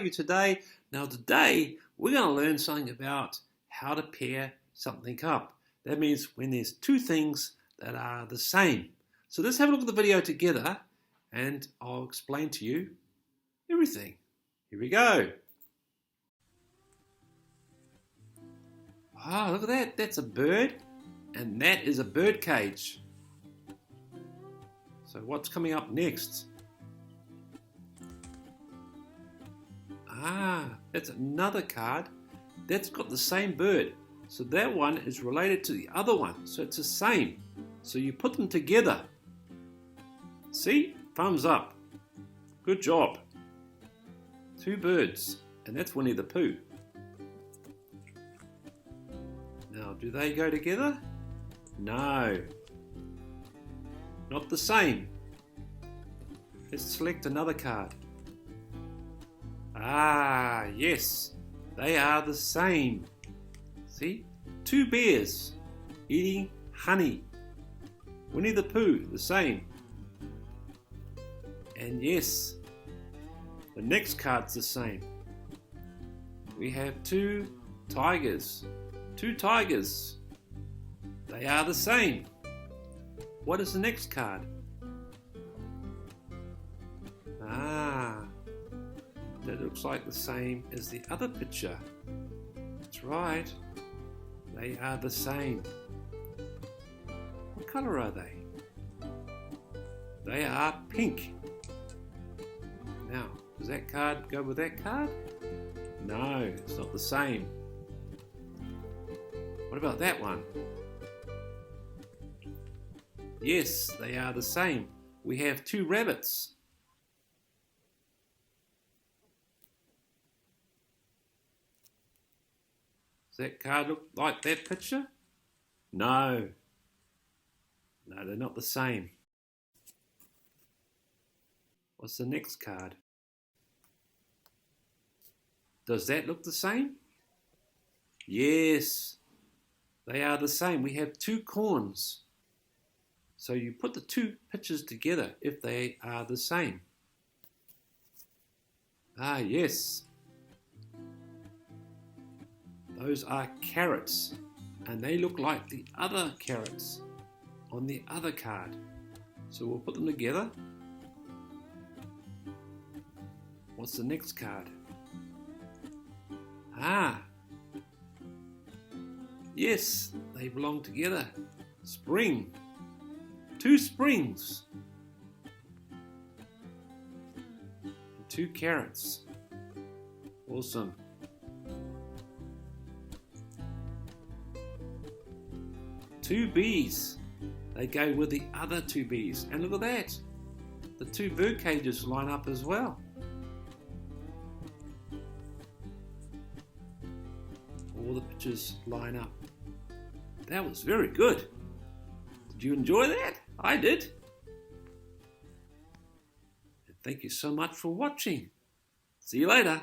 you today. Now today we're going to learn something about how to pair something up. That means when there's two things that are the same. So let's have a look at the video together and I'll explain to you everything. Here we go. Ah, look at that. That's a bird and that is a bird cage. So what's coming up next? Ah, that's another card. That's got the same bird. So that one is related to the other one. So it's the same. So you put them together. See? Thumbs up. Good job. Two birds. And that's Winnie the Pooh. Now, do they go together? No. Not the same. Let's select another card. Ah, yes. They are the same. See? Two bears eating honey. Winnie the Pooh, the same. And yes, the next card's the same. We have two tigers. Two tigers. They are the same. What is the next card? Ah, that looks like the same as the other picture. That's right. They are the same. What colour are they? They are pink. Now, does that card go with that card? No, it's not the same. What about that one? Yes, they are the same. We have two rabbits. Does that card look like that picture? No. No, they're not the same. What's the next card? Does that look the same? Yes, they are the same. We have two corns. So you put the two pictures together if they are the same. Ah, yes. Those are carrots, and they look like the other carrots on the other card. So we'll put them together. What's the next card? Ah, yes, they belong together. Spring. Two springs. And two carrots. Awesome. Two bees. They go with the other two bees. And look at that. The two bird cages line up as well. All the pictures line up. That was very good. Did you enjoy that? I did. And thank you so much for watching. See you later.